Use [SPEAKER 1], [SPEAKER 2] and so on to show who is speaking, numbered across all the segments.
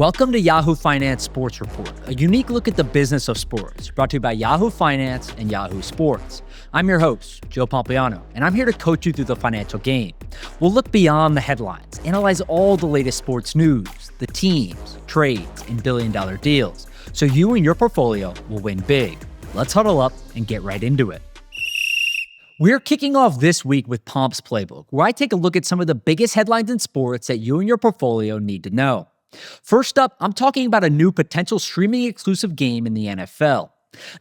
[SPEAKER 1] Welcome to Yahoo Finance Sports Report, a unique look at the business of sports, brought to you by Yahoo Finance and Yahoo Sports. I'm your host, Joe Pompliano, and I'm here to coach you through the financial game. We'll look beyond the headlines, analyze all the latest sports news, the teams, trades, and billion-dollar deals, so you and your portfolio will win big. Let's huddle up and get right into it. We're kicking off this week with Pomp's Playbook, where I take a look at some of the biggest headlines in sports that you and your portfolio need to know. First up, I'm talking about a new potential streaming exclusive game in the NFL.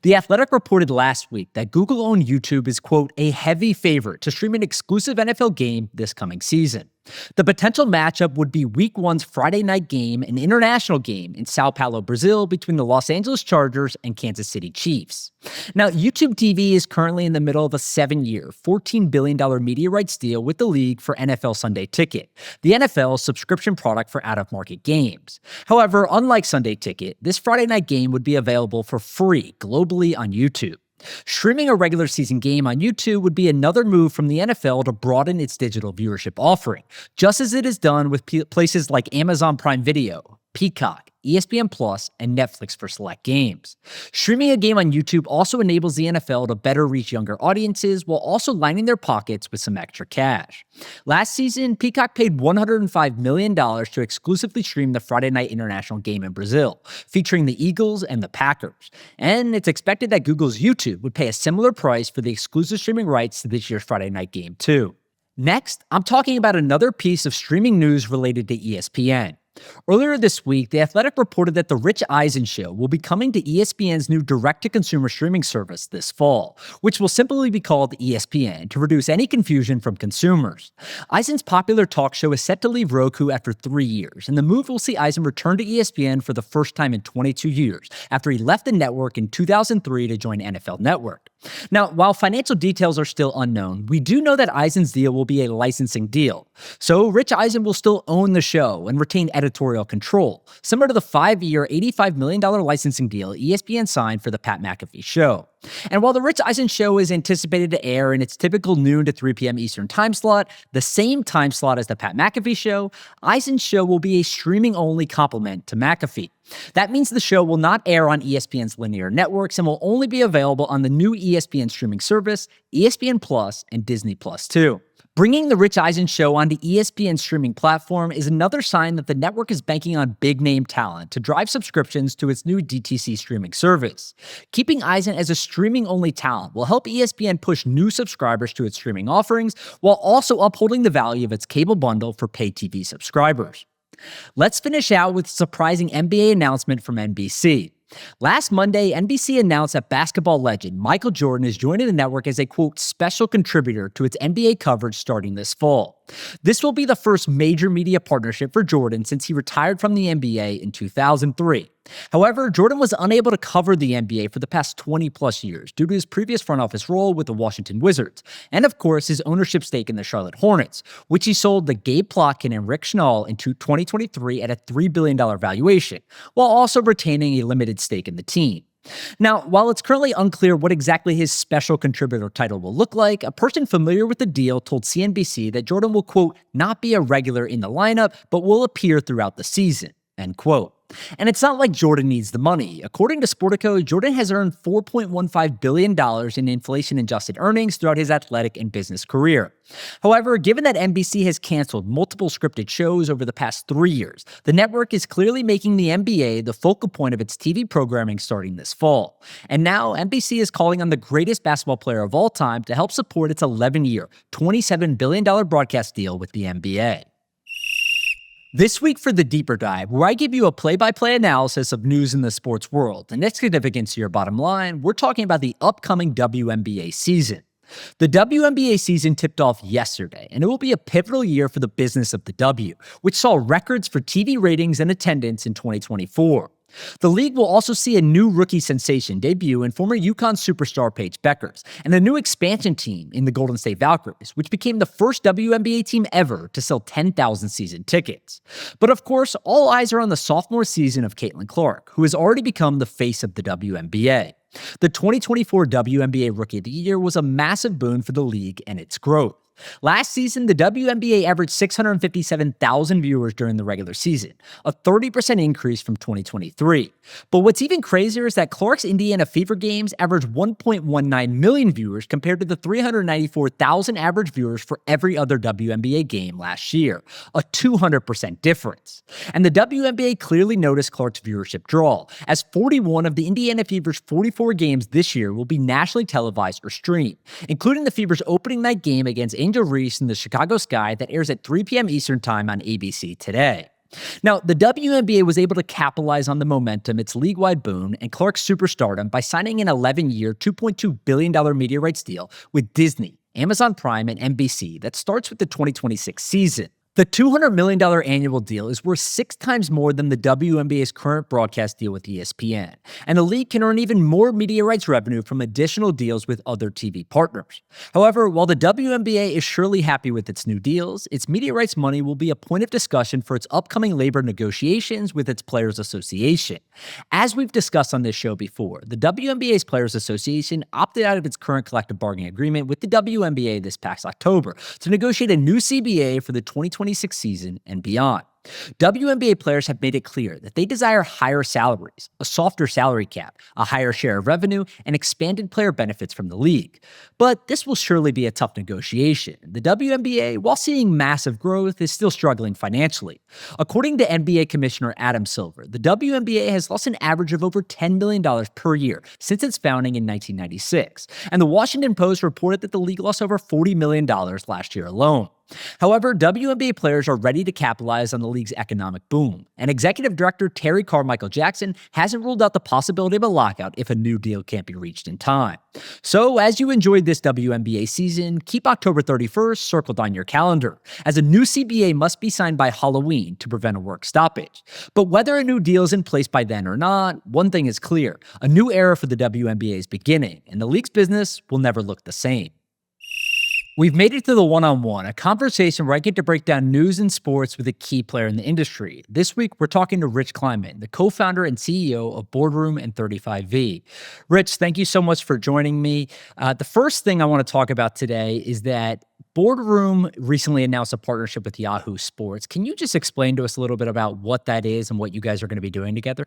[SPEAKER 1] The Athletic reported last week that Google-owned YouTube is, quote, a heavy favorite to stream an exclusive NFL game this coming season. The potential matchup would be Week 1's Friday night game, an international game in Sao Paulo, Brazil, between the Los Angeles Chargers and Kansas City Chiefs. Now, YouTube TV is currently in the middle of a 7-year, $14 billion media rights deal with the league for NFL Sunday Ticket, the NFL's subscription product for out-of-market games. However, unlike Sunday Ticket, this Friday night game would be available for free globally on YouTube. Streaming a regular season game on YouTube would be another move from the NFL to broaden its digital viewership offering, just as it has done with places like Amazon Prime Video, Peacock, ESPN Plus, and Netflix for select games. Streaming a game on YouTube also enables the NFL to better reach younger audiences while also lining their pockets with some extra cash. Last season, Peacock paid $105 million to exclusively stream the Friday night international game in Brazil, featuring the Eagles and the Packers. And it's expected that Google's YouTube would pay a similar price for the exclusive streaming rights to this year's Friday night game too. Next, I'm talking about another piece of streaming news related to ESPN. Earlier this week, The Athletic reported that The Rich Eisen Show will be coming to ESPN's new direct-to-consumer streaming service this fall, which will simply be called ESPN to reduce any confusion from consumers. Eisen's popular talk show is set to leave Roku after 3 years, and the move will see Eisen return to ESPN for the first time in 22 years, after he left the network in 2003 to join NFL Network. Now, while financial details are still unknown, we do know that Eisen's deal will be a licensing deal. So Rich Eisen will still own the show and retain editorial control, similar to the 5-year, $85 million licensing deal ESPN signed for the Pat McAfee show. And while the Rich Eisen Show is anticipated to air in its typical noon to 3 p.m. Eastern time slot, the same time slot as the Pat McAfee show, Eisen's show will be a streaming-only complement to McAfee. That means the show will not air on ESPN's linear networks and will only be available on the new ESPN streaming service, ESPN Plus, and Disney Plus too. Bringing the Rich Eisen Show onto ESPN's streaming platform is another sign that the network is banking on big-name talent to drive subscriptions to its new DTC streaming service. Keeping Eisen as a streaming-only talent will help ESPN push new subscribers to its streaming offerings while also upholding the value of its cable bundle for pay TV subscribers. Let's finish out with a surprising NBA announcement from NBC. Last Monday, NBC announced that basketball legend Michael Jordan is joining the network as a, quote, special contributor to its NBA coverage starting this fall. This will be the first major media partnership for Jordan since he retired from the NBA in 2003. However, Jordan was unable to cover the NBA for the past 20-plus years due to his previous front office role with the Washington Wizards, and of course his ownership stake in the Charlotte Hornets, which he sold to Gabe Plotkin and Rick Schnall in 2023 at a $3 billion valuation, while also retaining a limited stake in the team. Now, while it's currently unclear what exactly his special contributor title will look like, a person familiar with the deal told CNBC that Jordan will, quote, not be a regular in the lineup, but will appear throughout the season, end quote. And it's not like Jordan needs the money. According to Sportico, Jordan has earned $4.15 billion in inflation-adjusted earnings throughout his athletic and business career. However, given that NBC has canceled multiple scripted shows over the past 3 years, the network is clearly making the NBA the focal point of its TV programming starting this fall. And now, NBC is calling on the greatest basketball player of all time to help support its 11-year, $27 billion broadcast deal with the NBA. This week for the Deeper Dive, where I give you a play-by-play analysis of news in the sports world and its significance to your bottom line, we're talking about the upcoming WNBA season. The WNBA season tipped off yesterday, and it will be a pivotal year for the business of the W, which saw records for TV ratings and attendance in 2024. The league will also see a new rookie sensation debut in former UConn superstar Paige Beckers, and a new expansion team in the Golden State Valkyries, which became the first WNBA team ever to sell 10,000 season tickets. But of course, all eyes are on the sophomore season of Caitlin Clark, who has already become the face of the WNBA. The 2024 WNBA Rookie of the Year was a massive boon for the league and its growth. Last season, the WNBA averaged 657,000 viewers during the regular season, a 30% increase from 2023. But what's even crazier is that Clark's Indiana Fever games averaged 1.19 million viewers compared to the 394,000 average viewers for every other WNBA game last year, a 200% difference. And the WNBA clearly noticed Clark's viewership draw, as 41 of the Indiana Fever's 44 games this year will be nationally televised or streamed, including the Fever's opening night game against Angel Reese in the Chicago Sky that airs at 3 p.m. Eastern Time on ABC today. Now, the WNBA was able to capitalize on the momentum, its league-wide boon, and Clark's superstardom by signing an 11-year, $2.2 billion media rights deal with Disney, Amazon Prime, and NBC that starts with the 2026 season. The $200 million annual deal is worth 6 times more than the WNBA's current broadcast deal with ESPN, and the league can earn even more media rights revenue from additional deals with other TV partners. However, while the WNBA is surely happy with its new deals, its media rights money will be a point of discussion for its upcoming labor negotiations with its Players Association. As we've discussed on this show before, the WNBA's Players Association opted out of its current collective bargaining agreement with the WNBA this past October to negotiate a new CBA for the 2026 season and beyond. WNBA players have made it clear that they desire higher salaries, a softer salary cap, a higher share of revenue, and expanded player benefits from the league. But this will surely be a tough negotiation. The WNBA, while seeing massive growth, is still struggling financially. According to NBA Commissioner Adam Silver, the WNBA has lost an average of over $10 million per year since its founding in 1996, and the Washington Post reported that the league lost over $40 million last year alone. However, WNBA players are ready to capitalize on the league's economic boom, and Executive Director Terry Carmichael Jackson hasn't ruled out the possibility of a lockout if a new deal can't be reached in time. So, as you enjoyed this WNBA season, keep October 31st circled on your calendar, as a new CBA must be signed by Halloween to prevent a work stoppage. But whether a new deal is in place by then or not, one thing is clear: a new era for the WNBA is beginning, and the league's business will never look the same. We've made it to the one-on-one, a conversation where I get to break down news and sports with a key player in the industry. This week, we're talking to Rich Kleiman, the co-founder and CEO of Boardroom and 35V. Rich, thank you so much for joining me. The first thing I want to talk about today is that Boardroom recently announced a partnership with Yahoo Sports. Can you just explain to us a little bit about what that is and what you guys are going to be doing together?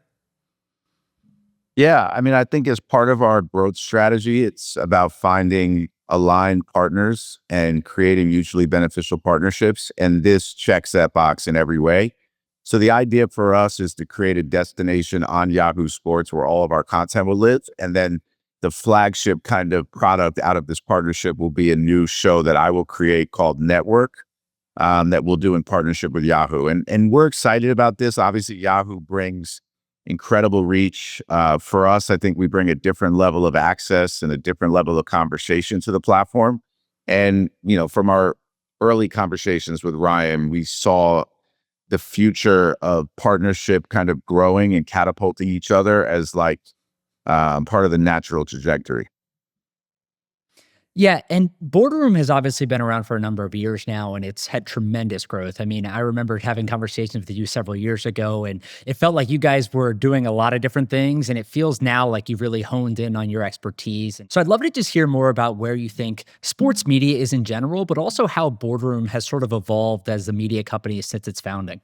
[SPEAKER 2] Yeah, I think as part of our growth strategy, it's about finding aligned partners and creating mutually beneficial partnerships. And this checks that box in every way. So the idea for us is to create a destination on Yahoo Sports where all of our content will live. And then the flagship kind of product out of this partnership will be a new show that I will create called Network, that we'll do in partnership with Yahoo. And we're excited about this. Obviously, Yahoo brings incredible reach. For us, I think we bring a different level of access and a different level of conversation to the platform. And, from our early conversations with Ryan, we saw the future of partnership kind of growing and catapulting each other as part of the natural trajectory.
[SPEAKER 1] Yeah, and Boardroom has obviously been around for a number of years now, and it's had tremendous growth. I mean, I remember having conversations with you several years ago, and it felt like you guys were doing a lot of different things, and it feels now like you've really honed in on your expertise. And so I'd love to just hear more about where you think sports media is in general, but also how Boardroom has sort of evolved as a media company since its founding.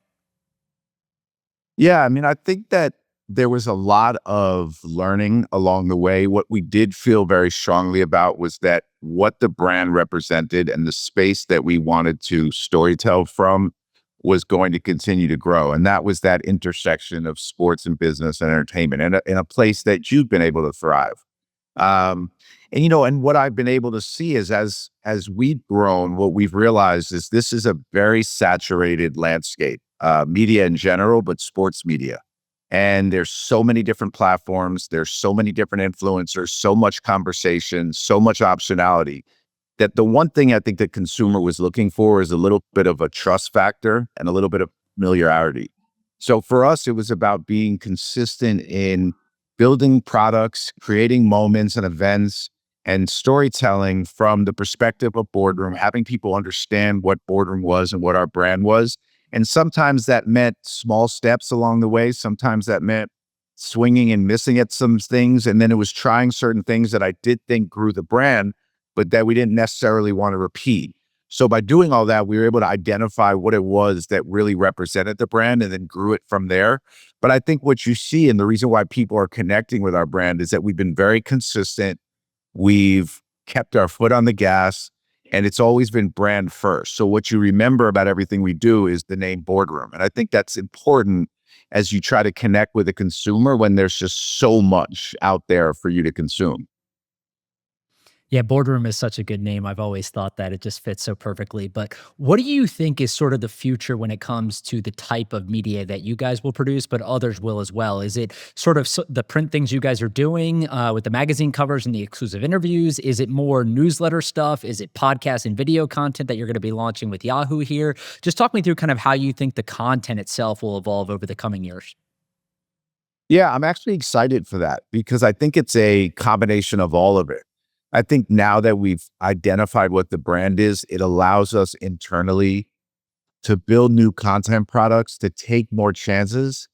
[SPEAKER 2] Yeah, I think that there was a lot of learning along the way. What we did feel very strongly about was that what the brand represented and the space that we wanted to storytell from was going to continue to grow. And that was that intersection of sports and business and entertainment in a place that you've been able to thrive. And what I've been able to see is as we've grown, what we've realized is this is a very saturated landscape, media in general, but sports media. And there's so many different platforms, there's so many different influencers, so much conversation, so much optionality, that the one thing I think the consumer was looking for is a little bit of a trust factor and a little bit of familiarity. So for us, it was about being consistent in building products, creating moments and events, and storytelling from the perspective of Boardroom, having people understand what Boardroom was and what our brand was. And sometimes that meant small steps along the way. Sometimes that meant swinging and missing at some things. And then it was trying certain things that I did think grew the brand, but that we didn't necessarily want to repeat. So by doing all that, we were able to identify what it was that really represented the brand and then grew it from there. But I think what you see and the reason why people are connecting with our brand is that we've been very consistent. We've kept our foot on the gas, and it's always been brand first. So what you remember about everything we do is the name Boardroom. And I think that's important as you try to connect with a consumer when there's just so much out there for you to consume.
[SPEAKER 1] Yeah, Boardroom is such a good name. I've always thought that it just fits so perfectly. But what do you think is sort of the future when it comes to the type of media that you guys will produce, but others will as well? Is it sort of the print things you guys are doing with the magazine covers and the exclusive interviews? Is it more newsletter stuff? Is it podcast and video content that you're going to be launching with Yahoo here? Just talk me through kind of how you think the content itself will evolve over the coming years.
[SPEAKER 2] Yeah, I'm actually excited for that because I think it's a combination of all of it. I think now that we've identified what the brand is, it allows us internally to build new content products, to take more chances.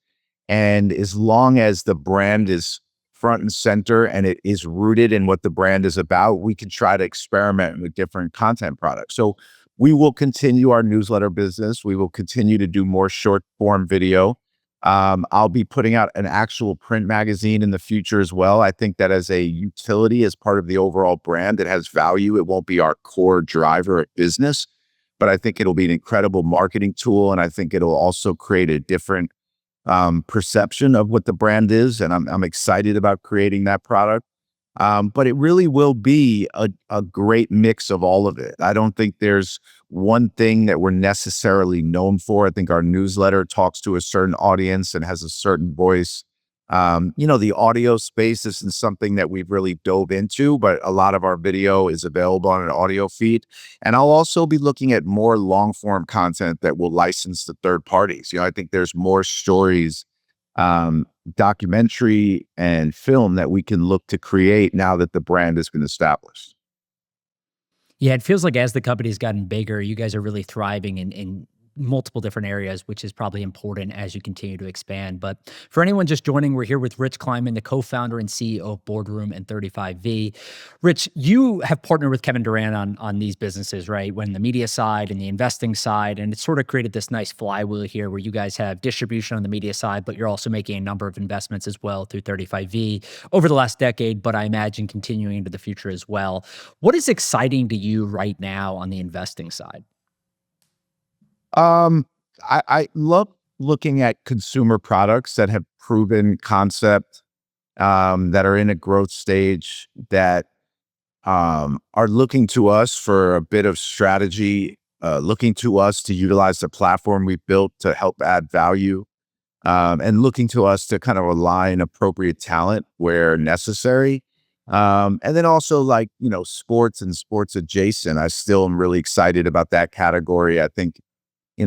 [SPEAKER 2] And as long as the brand is front and center and it is rooted in what the brand is about, we can try to experiment with different content products. So we will continue our newsletter business. We will continue to do more short form video. I'll be putting out an actual print magazine in the future as well. I think that as a utility, as part of the overall brand, it has value. It won't be our core driver of business, but I think it'll be an incredible marketing tool. And I think it'll also create a different perception of what the brand is. And I'm excited about creating that product. But it really will be a great mix of all of it. I don't think there's one thing that we're necessarily known for. I think our newsletter talks to a certain audience and has a certain voice. The audio space isn't something that we've really dove into, but a lot of our video is available on an audio feed. And I'll also be looking at more long form content that will license to third parties. I think there's more stories, documentary and film that we can look to create now that the brand has been established.
[SPEAKER 1] Yeah, it feels like as the company's gotten bigger, you guys are really thriving in multiple different areas, which is probably important as you continue to expand. But for anyone just joining, we're here with Rich Kleiman, the co-founder and CEO of Boardroom and 35V. Rich, you have partnered with Kevin Durant on these businesses, right? When the media side and the investing side, and it's sort of created this nice flywheel here where you guys have distribution on the media side, but you're also making a number of investments as well through 35V over the last decade, but I imagine continuing into the future as well. What is exciting to you right now on the investing side?
[SPEAKER 2] I love looking at consumer products that have proven concept, that are in a growth stage, that are looking to us for a bit of strategy, looking to us to utilize the platform we built to help add value, and looking to us to kind of align appropriate talent where necessary. And then also sports and sports adjacent. I still am really excited about that category. I think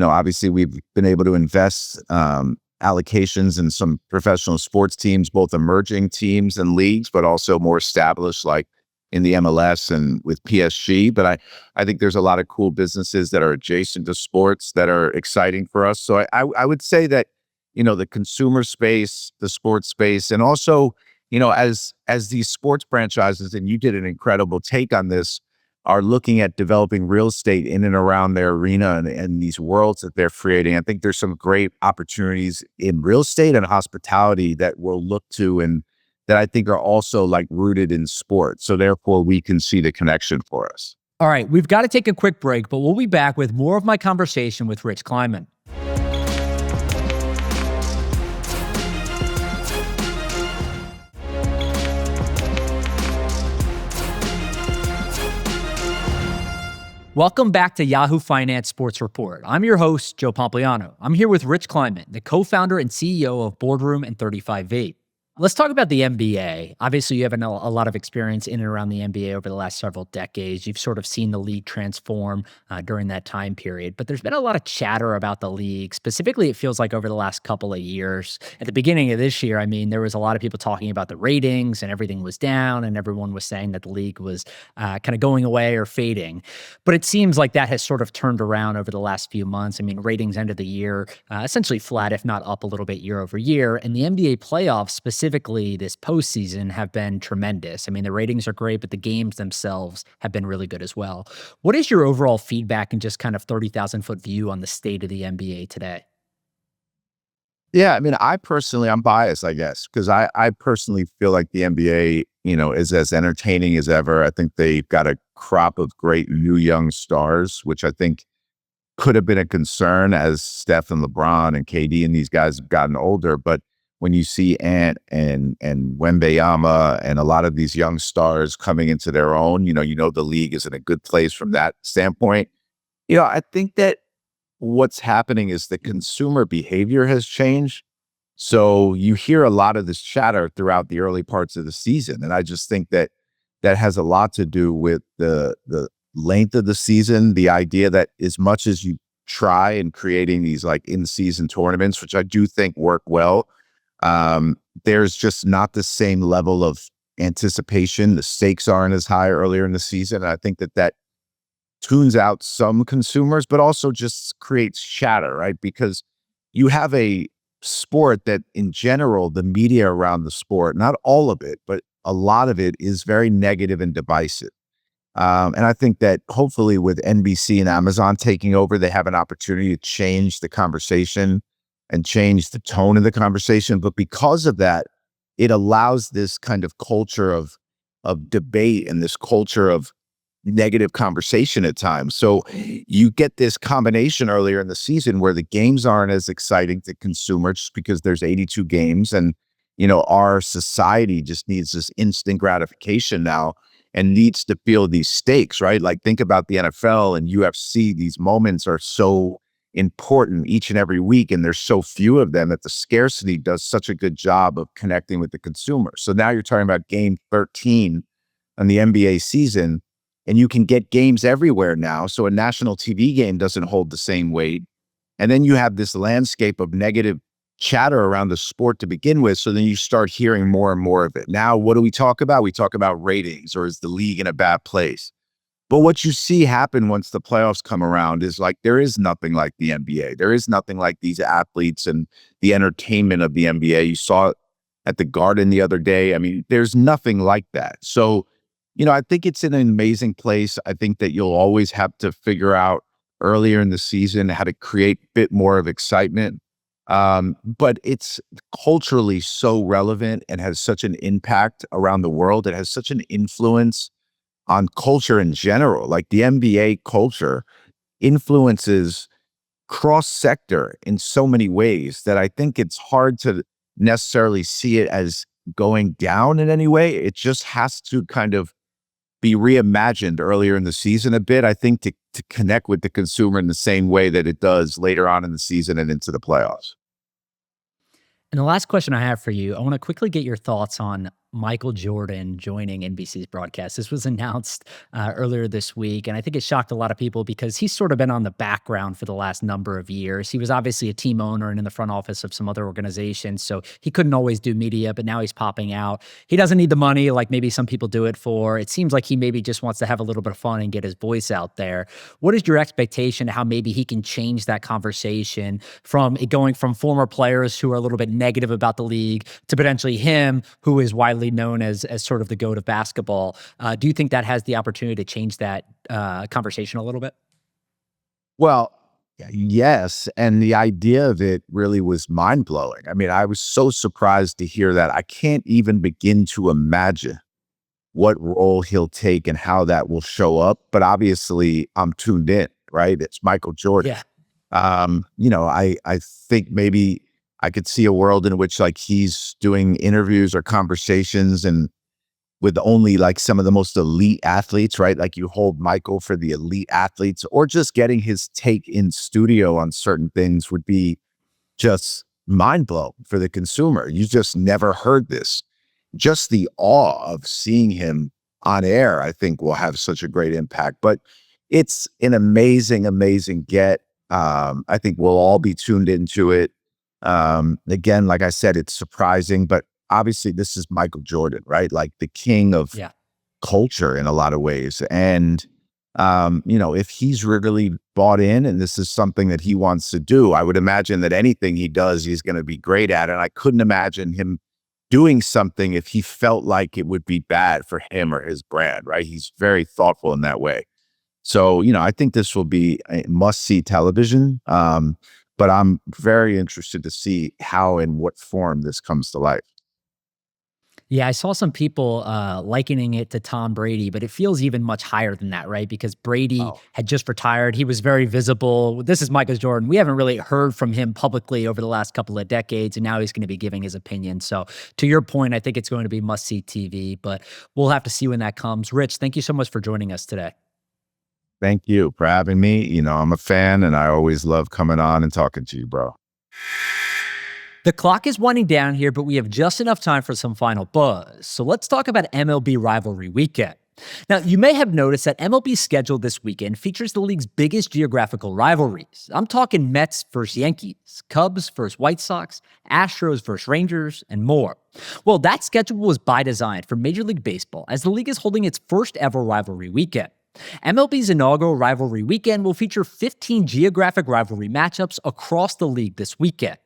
[SPEAKER 2] obviously we've been able to invest allocations in some professional sports teams, both emerging teams and leagues, but also more established like in the MLS and with PSG. But I think there's a lot of cool businesses that are adjacent to sports that are exciting for us. So I would say that, the consumer space, the sports space, and also, as these sports franchises, and you did an incredible take on this, are looking at developing real estate in and around their arena and these worlds that they're creating. I think there's some great opportunities in real estate and hospitality that we'll look to and that I think are also rooted in sports. So therefore we can see the connection for us.
[SPEAKER 1] All right, we've got to take a quick break, but we'll be back with more of my conversation with Rich Kleiman. Welcome back to Yahoo Finance Sports Report. I'm your host, Joe Pompliano. I'm here with Rich Kleiman, the co-founder and CEO of Boardroom and 35V. Let's talk about the NBA. Obviously, you have a lot of experience in and around the NBA over the last several decades. You've sort of seen the league transform during that time period, but there's been a lot of chatter about the league. Specifically, it feels like over the last couple of years. At the beginning of this year, there was a lot of people talking about the ratings and everything was down and everyone was saying that the league was kind of going away or fading. But it seems like that has sort of turned around over the last few months. Ratings ended the year essentially flat, if not up a little bit year over year. And the NBA playoffs specifically specifically this postseason have been tremendous. I mean, the ratings are great, but the games themselves have been really good as well. What is your overall feedback and just kind of 30,000-foot view on the state of the NBA today?
[SPEAKER 2] Yeah, I mean, I'm biased, I guess, because I personally feel like the NBA, is as entertaining as ever. I think they've got a crop of great new young stars, which I think could have been a concern as Steph and LeBron and KD and these guys have gotten older. But when you see Ant and Wembanyama and a lot of these young stars coming into their own, the league is in a good place from that standpoint. I think that what's happening is the consumer behavior has changed. So you hear a lot of this chatter throughout the early parts of the season. And I just think that that has a lot to do with the length of the season, the idea that as much as you try in creating these like in-season tournaments, which I do think work well, there's just not the same level of anticipation. The stakes aren't as high earlier in the season. And I think that tunes out some consumers, but also just creates chatter, right? Because you have a sport that in general, the media around the sport, not all of it, but a lot of it is very negative and divisive. And I think that hopefully with NBC and Amazon taking over, they have an opportunity to change the conversation and change the tone of the conversation. But because of that, it allows this kind of culture of debate and this culture of negative conversation at times. So you get this combination earlier in the season where the games aren't as exciting to consumers just because there's 82 games and our society just needs this instant gratification now and needs to feel these stakes, right? Like think about the NFL and UFC. These moments are so important each and every week, and there's so few of them that the scarcity does such a good job of connecting with the consumer. So now you're talking about game 13 on the NBA season, and you can get games everywhere now. So a national TV game doesn't hold the same weight. And then you have this landscape of negative chatter around the sport to begin with. So then you start hearing more and more of it. Now, what do we talk about? We talk about ratings, or is the league in a bad place? But what you see happen once the playoffs come around is like, there is nothing like the NBA. There is nothing like these athletes and the entertainment of the NBA. You saw it at the Garden the other day. I mean, there's nothing like that. So, I think it's in an amazing place. I think that you'll always have to figure out earlier in the season how to create a bit more of excitement. But it's culturally so relevant and has such an impact around the world. It has such an influence on culture in general. Like the NBA culture influences cross sector in so many ways that I think it's hard to necessarily see it as going down in any way. It just has to kind of be reimagined earlier in the season a bit, I think, to connect with the consumer in the same way that it does later on in the season and into the playoffs.
[SPEAKER 1] And the last question I have for you, I want to quickly get your thoughts on Michael Jordan joining NBC's broadcast. This was announced earlier this week, and I think it shocked a lot of people because he's sort of been on the background for the last number of years. He was obviously a team owner and in the front office of some other organizations, so he couldn't always do media, but now he's popping out. He doesn't need the money like maybe some people do it for. It seems like he maybe just wants to have a little bit of fun and get his voice out there. What is your expectation to how maybe he can change that conversation from it going from former players who are a little bit negative about the league to potentially him, who is widely known as sort of the GOAT of basketball? Do you think that has the opportunity to change that conversation a little bit?
[SPEAKER 2] Well, yes. And the idea of it really was mind blowing. I mean, I was so surprised to hear that. I can't even begin to imagine what role he'll take and how that will show up. But obviously, I'm tuned in, right? It's Michael Jordan.
[SPEAKER 1] Yeah.
[SPEAKER 2] I think maybe I could see a world in which like he's doing interviews or conversations and with only like some of the most elite athletes, right? Like you hold Michael for the elite athletes, or just getting his take in studio on certain things would be just mind blowing for the consumer. You just never heard this. Just the awe of seeing him on air, I think will have such a great impact. But it's an amazing, amazing get. I think we'll all be tuned into it. Again, like I said, it's surprising, but obviously this is Michael Jordan, right? Like the king of
[SPEAKER 1] Yeah.
[SPEAKER 2] culture in a lot of ways. And, if he's really bought in and this is something that he wants to do, I would imagine that anything he does, he's going to be great at. And I couldn't imagine him doing something if he felt like it would be bad for him or his brand, right? He's very thoughtful in that way. So, I think this will be a must-see television, but I'm very interested to see how and what form this comes to life.
[SPEAKER 1] Yeah, I saw some people likening it to Tom Brady, but it feels even much higher than that, right? Because Brady
[SPEAKER 2] Oh,
[SPEAKER 1] had just retired. He was very visible. This is Michael Jordan. We haven't really heard from him publicly over the last couple of decades, and now he's going to be giving his opinion. So, to your point, I think it's going to be must-see TV, but we'll have to see when that comes. Rich, thank you so much for joining us today.
[SPEAKER 2] thank you for having me. I'm a fan and I always love coming on and talking to you, bro.
[SPEAKER 1] The clock is winding down here, but we have just enough time for some final buzz. So let's talk about MLB Rivalry Weekend. Now, you may have noticed that MLB's schedule this weekend features the league's biggest geographical rivalries. I'm talking Mets versus Yankees, Cubs versus White Sox, Astros versus Rangers, and more. Well, that schedule was by design for Major League Baseball, as the league is holding its first ever rivalry weekend. MLB's inaugural Rivalry Weekend will feature 15 geographic rivalry matchups across the league this weekend.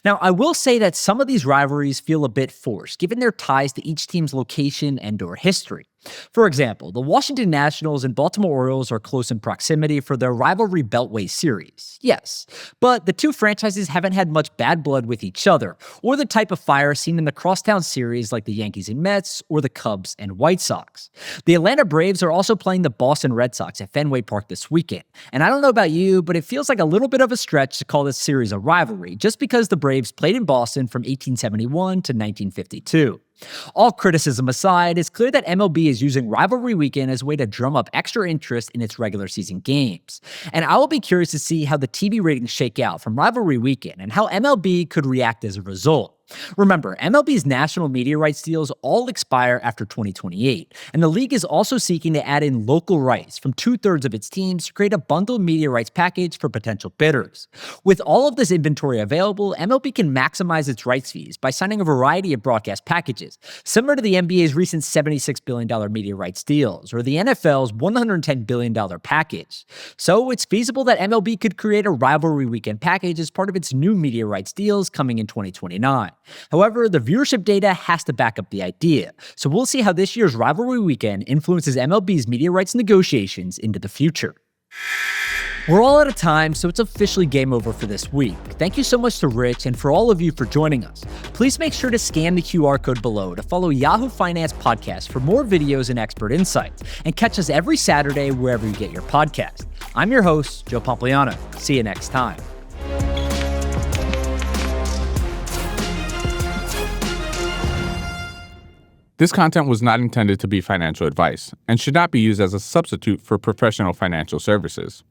[SPEAKER 1] Now, I will say that some of these rivalries feel a bit forced, given their ties to each team's location and/or history. For example, the Washington Nationals and Baltimore Orioles are close in proximity for their rivalry Beltway series, yes, but the two franchises haven't had much bad blood with each other, or the type of fire seen in the crosstown series like the Yankees and Mets, or the Cubs and White Sox. The Atlanta Braves are also playing the Boston Red Sox at Fenway Park this weekend, and I don't know about you, but it feels like a little bit of a stretch to call this series a rivalry, just because the Braves played in Boston from 1871 to 1952. All criticism aside, it's clear that MLB is using Rivalry Weekend as a way to drum up extra interest in its regular season games. And I will be curious to see how the TV ratings shake out from Rivalry Weekend and how MLB could react as a result. Remember, MLB's national media rights deals all expire after 2028, and the league is also seeking to add in local rights from 2/3 of its teams to create a bundled media rights package for potential bidders. With all of this inventory available, MLB can maximize its rights fees by signing a variety of broadcast packages, similar to the NBA's recent $76 billion media rights deals, or the NFL's $110 billion package. So it's feasible that MLB could create a Rivalry Weekend package as part of its new media rights deals coming in 2029. However, the viewership data has to back up the idea, so we'll see how this year's Rivalry Weekend influences MLB's media rights negotiations into the future. We're all out of time, so it's officially game over for this week. Thank you so much to Rich and for all of you for joining us. Please make sure to scan the QR code below to follow Yahoo Finance Podcast for more videos and expert insights, and catch us every Saturday wherever you get your podcast. I'm your host, Joe Pompliano. See you next time.
[SPEAKER 3] This content was not intended to be financial advice and should not be used as a substitute for professional financial services.